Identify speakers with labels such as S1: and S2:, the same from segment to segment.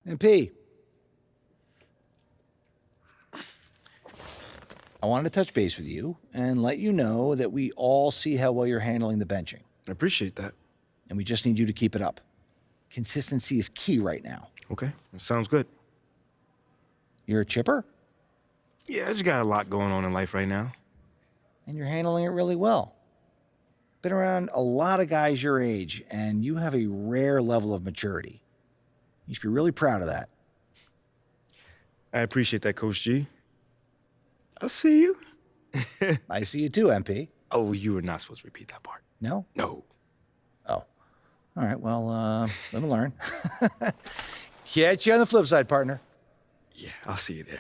S1: MP, I wanted to touch base with you and let you know that we all see how well you're handling the benching.
S2: I appreciate that.
S1: And we just need you to keep it up. Consistency is key right now.
S2: Okay, that sounds good.
S1: You're a chipper?
S2: Yeah, I just got a lot going on in life right now.
S1: And you're handling it really well. Been around a lot of guys your age, and you have a rare level of maturity. You should be really proud of that.
S2: I appreciate that, Coach G. I'll see you.
S1: I see you too, MP.
S2: Oh, you were not supposed to repeat that part.
S1: No?
S2: No.
S1: Oh. All right, well, let me learn. Catch you on the flip side, partner.
S2: Yeah, I'll see you there.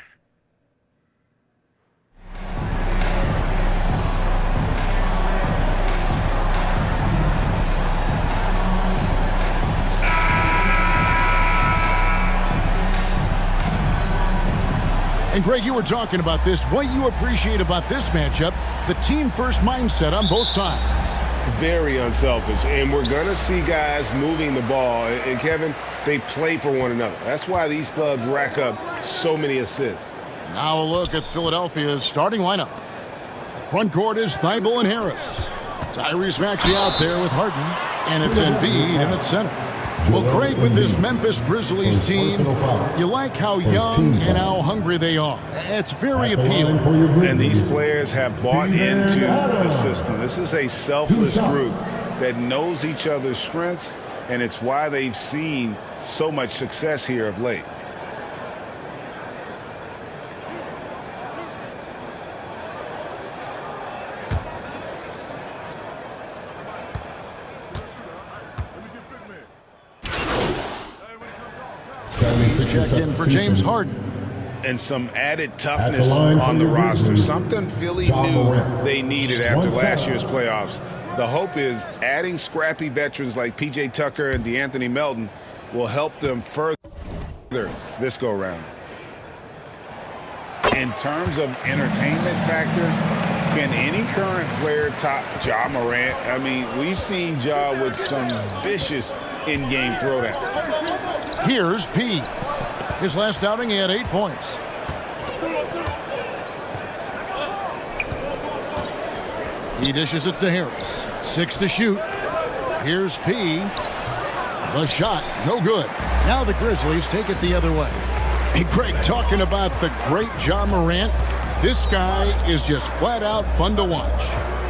S3: And Greg, you were talking about this. What you appreciate about this matchup, the team-first mindset on both sides.
S4: Very unselfish, and we're going to see guys moving the ball. And Kevin, they play for one another. That's why these clubs rack up so many assists.
S3: Now a look at Philadelphia's starting lineup. Front court is Thibault and Harris. Tyrese Maxey out there with Harden, and it's Embiid in at center. Well, Craig, with this Memphis Grizzlies team, you like how young and how hungry they are. It's very appealing.
S4: And these players have bought into the system. This is a selfless group that knows each other's strengths, and it's why they've seen so much success here of late.
S3: Check in for James Harden.
S4: And some added toughness on the roster. Something Philly knew they needed after last year's playoffs. The hope is adding scrappy veterans like P.J. Tucker and DeAnthony Melton will help them further this go-round. In terms of entertainment factor, can any current player top Ja Morant? I mean, we've seen Ja with some vicious in-game throwdown.
S3: Here's P. His last outing, he had 8 points. He dishes it to Harris. 6 to shoot. Here's P. The shot, no good. Now the Grizzlies take it the other way. Hey, Greg, talking about the great Ja Morant, this guy is just flat out fun to watch.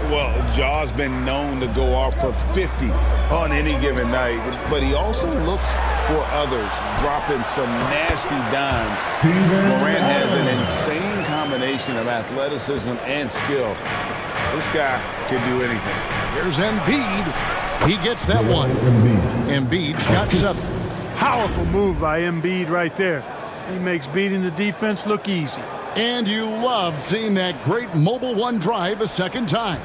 S4: Well, Ja's been known to go off for 50 on any given night, but he also looks for others, dropping some nasty dimes. Morant has an insane combination of athleticism and skill. This guy can do anything.
S3: Here's Embiid. He gets that one. Embiid's got 7.
S5: Powerful move by Embiid right there. He makes beating the defense look easy.
S3: And you love seeing that great mobile one drive a second time.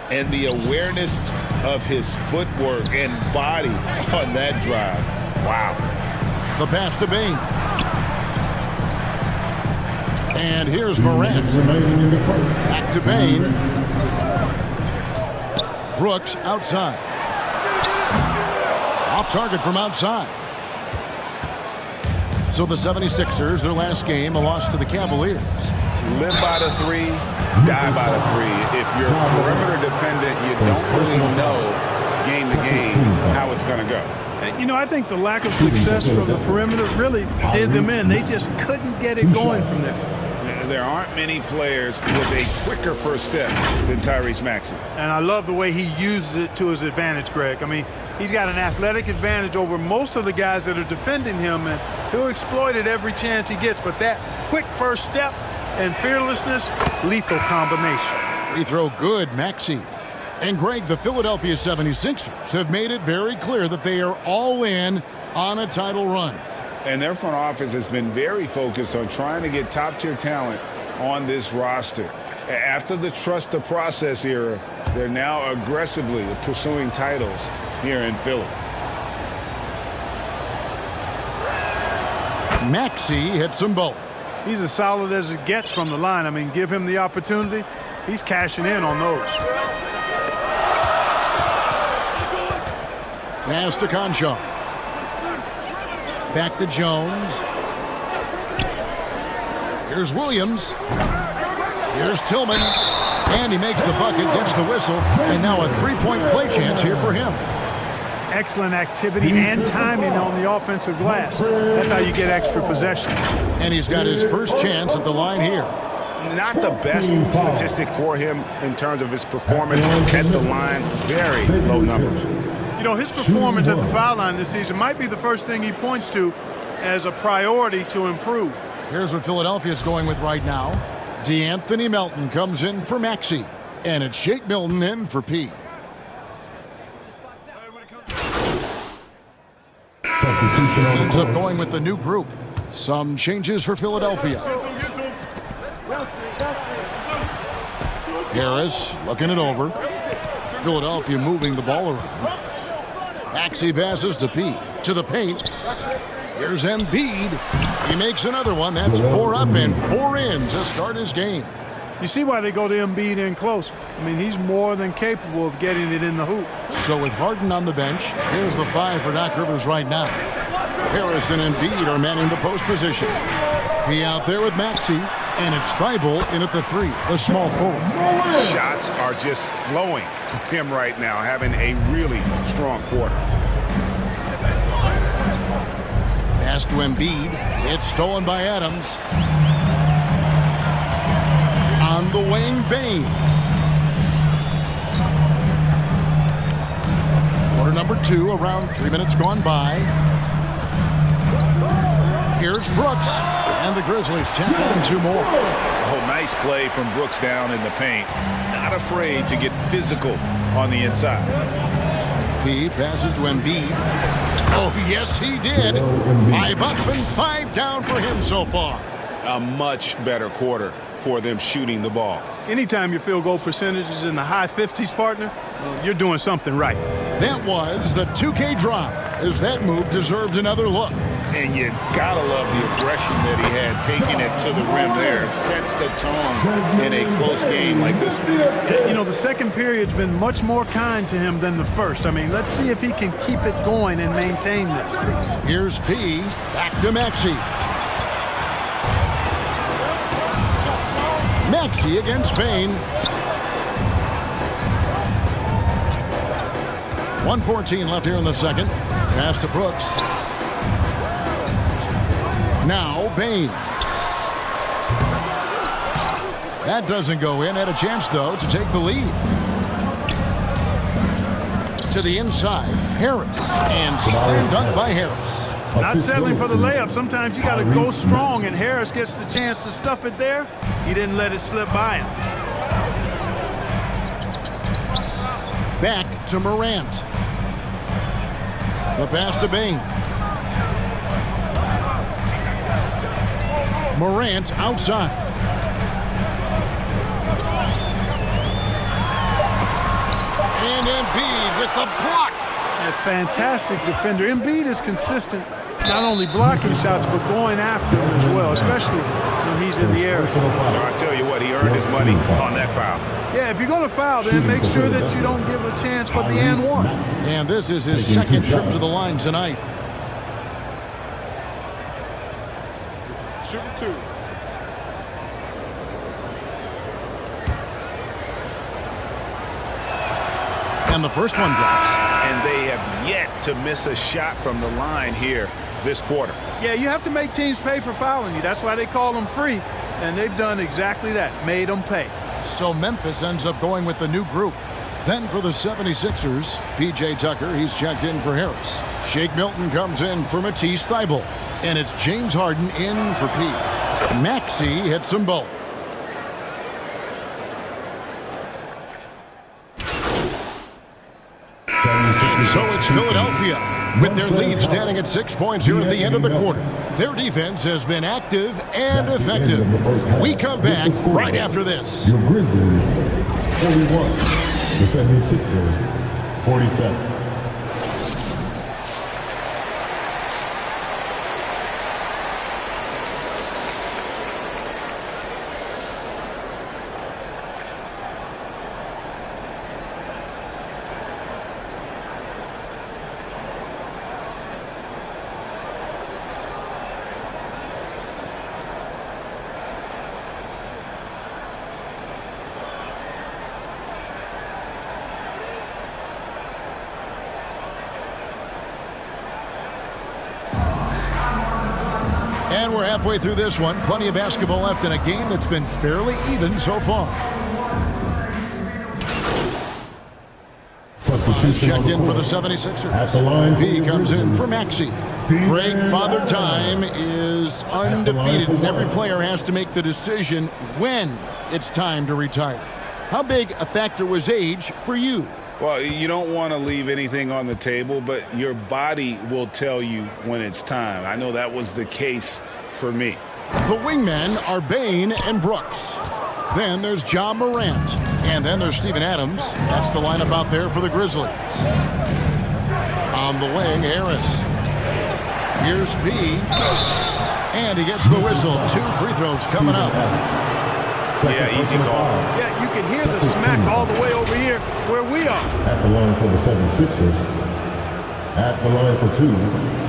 S4: And the awareness of his footwork and body on that drive. Wow.
S3: The pass to Bane. And here's Morant. Back to Bane. Brooks outside. Off target from outside. So the 76ers, their last game, a loss to the Cavaliers.
S4: Live by the 3, die by the 3. If you're perimeter dependent, you don't really know game to game how it's going to go.
S5: You know, I think the lack of success from the perimeter really did them in. They just couldn't get it going from there.
S4: There aren't many players with a quicker first step than Tyrese Maxey.
S5: And I love the way he uses it to his advantage, Greg. I mean, he's got an athletic advantage over most of the guys that are defending him, and he'll exploit it every chance he gets. But that quick first step and fearlessness, lethal combination.
S3: Free throw good, Maxey. And Greg, the Philadelphia 76ers have made it very clear that they are all in on a title run.
S4: And their front office has been very focused on trying to get top-tier talent on this roster. After the trust the process era, they're now aggressively pursuing titles here in Philly.
S3: Maxey hits them both.
S5: He's as solid as it gets from the line. I mean, give him the opportunity. He's cashing in on those.
S3: Pass to Conchar. Back to Jones. Here's Williams. Here's Tillman. And he makes the bucket, gets the whistle, and now a three-point play chance here for him.
S5: Excellent activity and timing on the offensive glass. That's how you get extra possessions.
S3: And he's got his first chance at the line here.
S4: Not the best statistic for him in terms of his performance at the line. Very low numbers.
S5: You know, his performance at the foul line this season might be the first thing he points to as a priority to improve.
S3: Here's what Philadelphia's going with right now. DeAnthony Melton comes in for Maxey. And it's Shake Milton in for P. Ends up going with the new group. Some changes for Philadelphia. Harris looking it over. Philadelphia moving the ball around. Maxey passes to P. To the paint. Here's Embiid. He makes another one. That's 4 up and 4 in to start his game.
S5: You see why they go to Embiid in close. I mean, he's more than capable of getting it in the hoop.
S3: So with Harden on the bench, here's the 5 for Doc Rivers right now. Harris and Embiid are manning the post position. He out there with Maxey, and it's Thibault in at the 3, the small forward.
S4: Shots are just flowing for him right now, having a really strong quarter.
S3: Pass to Embiid. It's stolen by Adams. On the wing, Bane. Quarter number 2, around 3 minutes gone by. Here's Brooks. And the Grizzlies tackle in 2 more.
S4: Oh, nice play from Brooks down in the paint. Not afraid to get physical on the inside.
S3: P passes to Embiid. Oh, yes, he did. 5 up and 5 down for him so far.
S4: A much better quarter for them shooting the ball.
S5: Anytime your field goal percentage is in the high 50s, partner, well, you're doing something right.
S3: That was the 2K drop, as that move deserved another look.
S4: And you gotta love the aggression that he had, taking it to the rim there. Sets the tone in a close game like this.
S5: You know, the second period's been much more kind to him than the first. I mean, let's see if he can keep it going and maintain this.
S3: Here's P. Back to Maxey. Maxey against Bane. 1:14 left here in the second. Pass to Brooks. Now Bane. That doesn't go in. Had a chance, though, to take the lead. To the inside, Harris. And slam dunk by Harris.
S5: Not settling for the layup. Sometimes you got to go strong, and Harris gets the chance to stuff it there. He didn't let it slip by him.
S3: Back to Morant. The pass to Bane. Morant outside. And Embiid with the block.
S5: A fantastic defender. Embiid is consistent, not only blocking shots, but going after them as well, especially when he's in the air.
S4: I tell you what, he earned his money on that foul.
S5: Yeah, if you're going to foul, then make sure that you don't give a chance for the and one.
S3: And this is his second trip to the line tonight.
S4: Shooting 2.
S3: And the first one drops.
S4: And they have yet to miss a shot from the line here this quarter.
S5: Yeah, you have to make teams pay for fouling you. That's why they call them free. And they've done exactly that, made them pay.
S3: So Memphis ends up going with the new group. Then for the 76ers, P.J. Tucker, he's checked in for Harris. Shake Milton comes in for Matisse Thybulle. And it's James Harden in for P. Maxey hits them both. And so it's Philadelphia with their lead standing at 6 points here at the end of the quarter. Their defense has been active and effective. We come back right after this.
S6: Your Grizzlies, 41. The 76ers, 47.
S3: And we're halfway through this one. Plenty of basketball left in a game that's been fairly even so far.
S6: Substitution
S3: Checked in for the
S6: court.
S3: 76ers.
S6: At the line for
S3: B
S6: the
S3: comes in
S6: Grizzlies.
S3: for Maxey.
S6: Steven
S3: Greg Father
S6: Adams.
S3: Time is undefeated, and every player has to make the decision when it's time to retire. How big a factor was age for you?
S4: Well, you don't want to leave anything on the table, but your body will tell you when it's time. I know that was the case for me.
S3: The wingmen are Bain and Brooks. Then there's John Morant. And then there's Steven Adams. That's the lineup out there for the Grizzlies. On the wing, Harris. Here's P. And he gets the whistle. 2 free throws coming up.
S4: Yeah, easy call.
S5: Yeah, you can hear the smack all the way over here where we are.
S6: At the line for the 76ers. At the line for 2.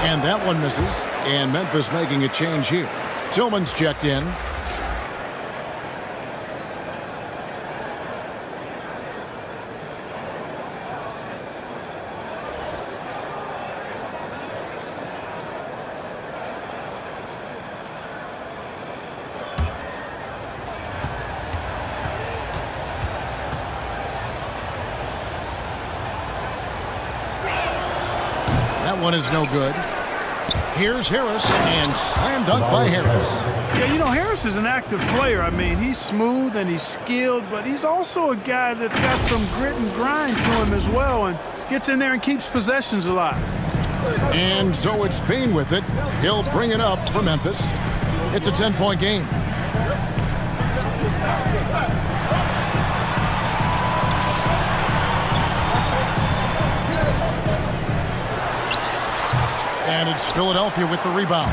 S3: And that one misses. And Memphis making a change here. Tillman's checked in. That one is no good. Here's Harris, and slam dunk by Harris.
S5: Yeah, you know, Harris is an active player. I mean, he's smooth and he's skilled, but he's also a guy that's got some grit and grind to him as well and gets in there and keeps possessions alive.
S3: And so it's Bain with it. He'll bring it up for Memphis. It's a 10-point game. And it's Philadelphia with the rebound.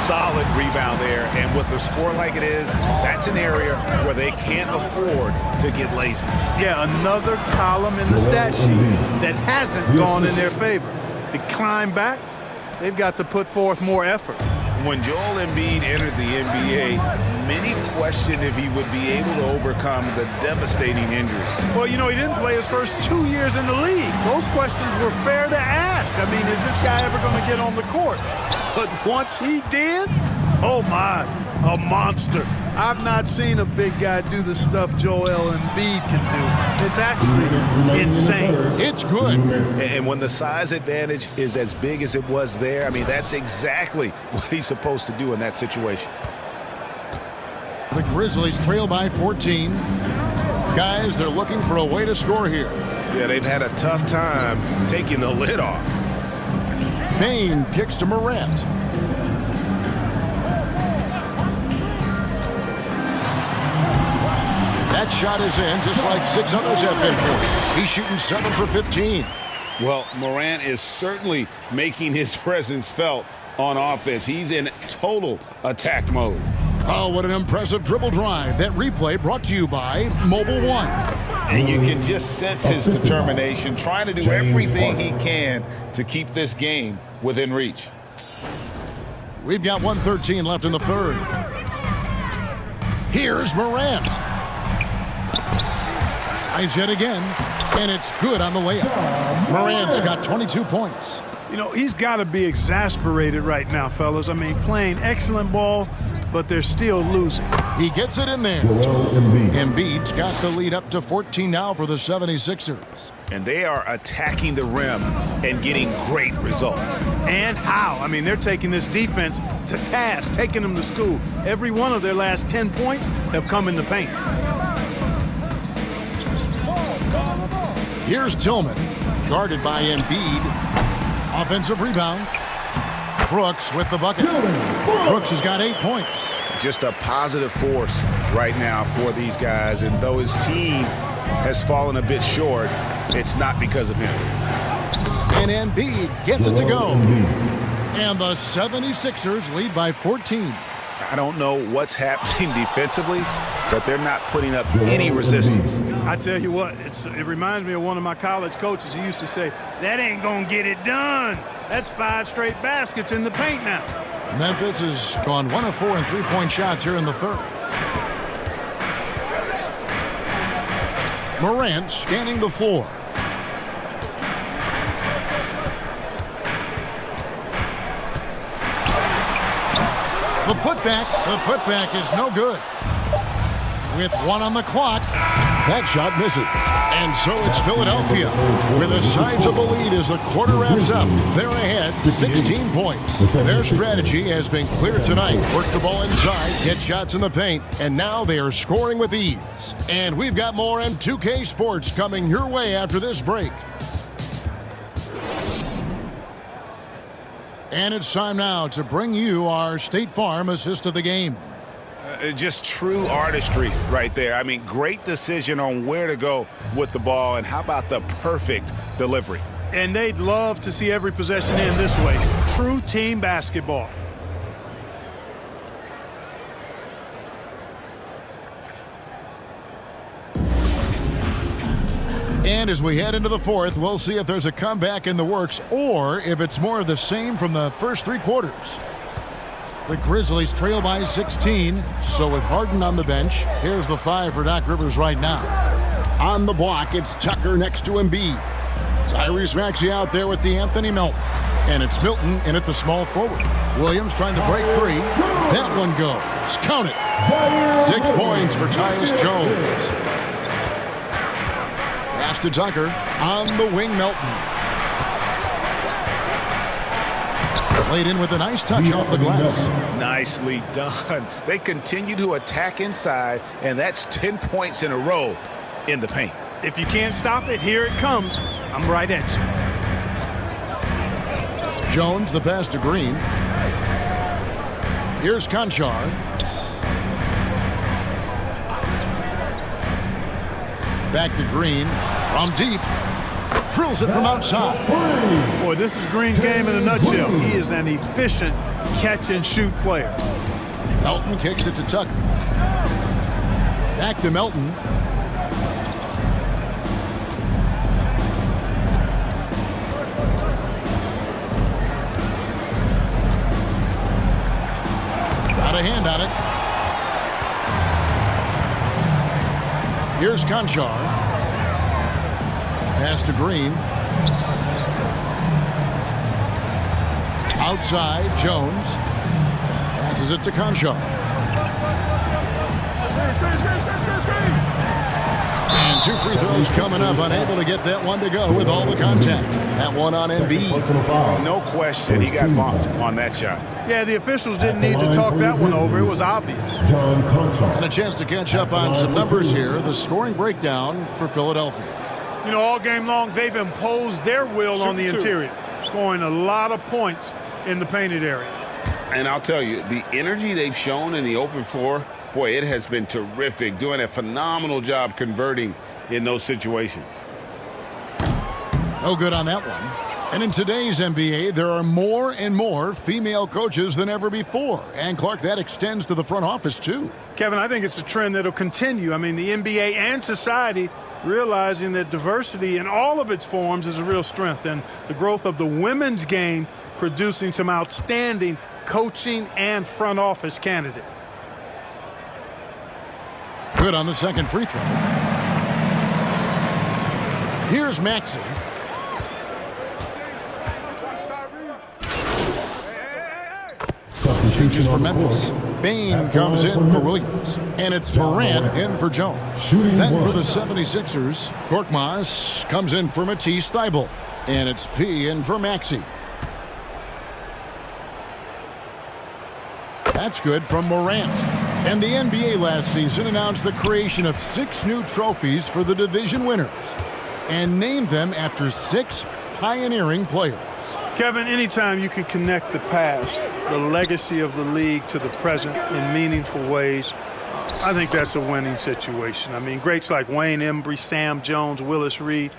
S4: Solid rebound there, and with the score like it is, that's an area where they can't afford to get lazy.
S5: Yeah, another column in the stat sheet that hasn't gone in their favor. To climb back, they've got to put forth more effort.
S4: When Joel Embiid entered the NBA, many questioned if he would be able to overcome the devastating injury.
S5: Well, you know, he didn't play his first 2 years in the league. Those questions were fair to ask. I mean, is this guy ever going to get on the court? But once he did, oh my, a monster. I've not seen a big guy do the stuff Joel Embiid can do. It's actually insane.
S3: It's good.
S4: And when the size advantage is as big as it was there, I mean, that's exactly what he's supposed to do in that situation.
S3: The Grizzlies trail by 14. Guys, they're looking for a way to score here.
S4: Yeah, they've had a tough time taking the lid off.
S3: Bain kicks to Morant. That shot is in, just like 6 others have been for him. He's shooting 7 for 15.
S4: Well, Morant is certainly making his presence felt on offense. He's in total attack mode.
S3: Oh, what an impressive dribble drive. That replay brought to you by Mobile One.
S4: And you can just sense his determination, trying to do everything he can to keep this game within reach.
S3: We've got 1:13 left in the third. Here's Morant. Tries yet again, and it's good on the layup. Morant's got 22 points.
S5: You know, he's got to be exasperated right now, fellas. I mean, playing excellent ball, but they're still losing.
S3: He gets it in there.
S6: Joel Embiid.
S3: Embiid's got the lead up to 14 now for the 76ers.
S4: And they are attacking the rim and getting great results.
S5: And how? I mean, they're taking this defense to task, taking them to school. Every one of their last 10 points have come in the paint.
S3: Here's Tillman, guarded by Embiid. Offensive rebound. Brooks with the bucket. Brooks has got 8 points.
S4: Just a positive force right now for these guys. And though his team has fallen a bit short, it's not because of him.
S3: And Embiid gets it to go. And the 76ers lead by 14.
S4: I don't know what's happening defensively, but they're not putting up any resistance.
S5: I tell you what, it reminds me of one of my college coaches. He used to say, that ain't going to get it done. That's 5 straight baskets in the paint now.
S3: Memphis has gone 1 of 4 in three-point shots here in the third. Morant scanning the floor. The putback is no good. With 1 on the clock, that shot misses. And so it's Philadelphia with a sizable lead as the quarter wraps up. They're ahead 16 points. Their strategy has been clear tonight. Work the ball inside, get shots in the paint, and now they are scoring with ease. And we've got more M2K Sports coming your way after this break. And it's time now to bring you our State Farm assist of the game.
S4: Just true artistry right there. I mean, great decision on where to go with the ball, and how about the perfect delivery?
S5: And they'd love to see every possession end this way. True team basketball.
S3: And as we head into the fourth, we'll see if there's a comeback in the works or if it's more of the same from the first 3 quarters. The Grizzlies trail by 16. So with Harden on the bench, here's the 5 for Doc Rivers right now. On the block, it's Tucker next to Embiid. Tyrese Maxey out there with Anthony Melton. And it's Milton in at the small forward. Williams trying to break free. That one goes. Count it. 6 points for Tyus Jones. Pass to Tucker. On the wing, Melton. Laid in with a nice touch off the glass.
S4: Nicely done. They continue to attack inside, and that's 10 points in a row in the paint.
S5: If you can't stop it, here it comes. I'm right at you.
S3: Jones, the pass to Green. Here's Conchar. Back to Green. From deep. Drills it from outside.
S5: Boy, this is Green's game in a nutshell. He is an efficient catch-and-shoot player.
S3: Melton kicks it to Tucker. Back to Melton. Got a hand on it. Here's Conchar. Pass to Green. Outside, Jones. Passes it to Conchar. And 2 free throws coming up. Unable to get that one to go with all the contact. That one on Embiid.
S4: No question, he got bumped on that shot.
S5: Yeah, the officials didn't need to talk that one over. It was obvious.
S3: And a chance to catch up on some numbers here. The scoring breakdown for Philadelphia.
S5: You know, all game long, they've imposed their will on the interior, scoring a lot of points in the painted area.
S4: And I'll tell you, the energy they've shown in the open floor, boy, it has been terrific, doing a phenomenal job converting in those situations.
S3: No good on that one. And in today's NBA, there are more and more female coaches than ever before. And, Clark, that extends to the front office, too.
S5: Kevin, I think it's a trend that'll continue. I mean, the NBA and society realizing that diversity in all of its forms is a real strength. And the growth of the women's game producing some outstanding coaching and front office candidates.
S3: Good on the second free throw. Here's Maxey. Substitutions for Memphis. Bain comes in for Williams. And it's Morant in for Jones. Then for the 76ers, Korkmaz comes in for Matisse Thybulle. And it's P in for Maxey. That's good from Morant. And the NBA last season announced the creation of 6 new trophies for the division winners and named them after 6 pioneering players.
S5: Kevin, anytime you can connect the past, the legacy of the league to the present in meaningful ways, I think that's a winning situation. I mean, greats like Wayne Embry, Sam Jones, Willis Reed,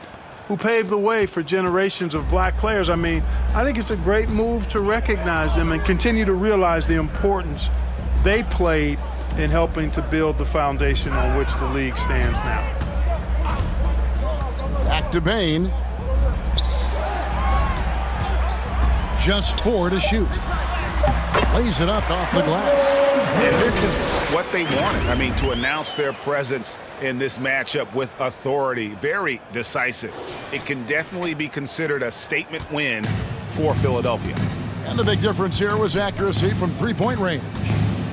S5: who paved the way for generations of black players. I mean, I think it's a great move to recognize them and continue to realize the importance they played in helping to build the foundation on which the league stands now.
S3: Back to Bain. Just 4 to shoot. Lays it up off the glass.
S4: And this is what they wanted. I mean, to announce their presence in this matchup with authority. Very decisive. It can definitely be considered a statement win for Philadelphia.
S3: And the big difference here was accuracy from three-point range.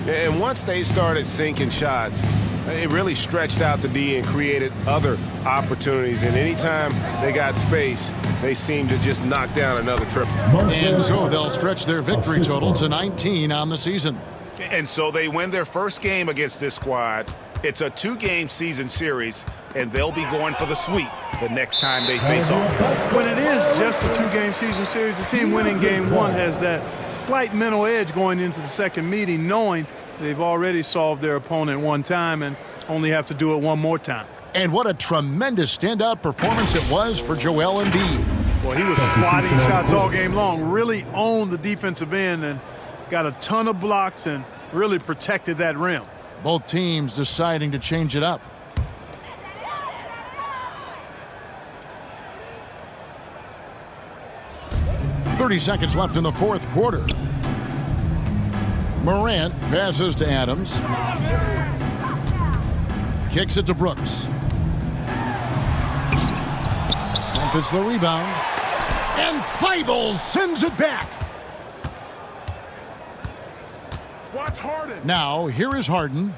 S7: And once they started sinking shots, it really stretched out the D and created other opportunities. And anytime they got space, they seemed to just knock down another triple.
S3: And so they'll stretch their victory total to 19 on the season.
S4: And so they win their first game against this squad. It's a 2-game season series, and they'll be going for the sweep the next time they face off.
S5: When it is just a 2-game season series, the team winning game 1 has that slight mental edge going into the second meeting, knowing they've already solved their opponent one time and only have to do it one more time.
S3: And what a tremendous standout performance it was for Joel Embiid.
S5: Well, he was swatting shots all game long, really owned the defensive end and got a ton of blocks and really protected that rim.
S3: Both teams deciding to change it up. .30 seconds left in the fourth quarter. Morant passes to Adams. Kicks it to Brooks. And it's the rebound. And Thibault sends it back.
S4: Watch Harden.
S3: Now, here is Harden.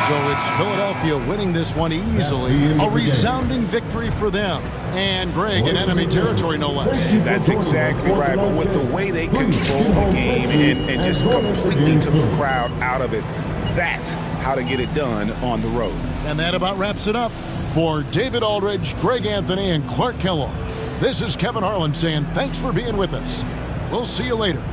S3: So it's Philadelphia winning this one easily. A resounding victory for them. And Greg in enemy territory, no less.
S4: That's exactly right. But with the way they control the game and just completely took the crowd out of it, that's how to get it done on the road.
S3: And that about wraps it up. For David Aldridge, Greg Anthony, and Clark Kellogg, this is Kevin Harlan saying thanks for being with us. We'll see you later.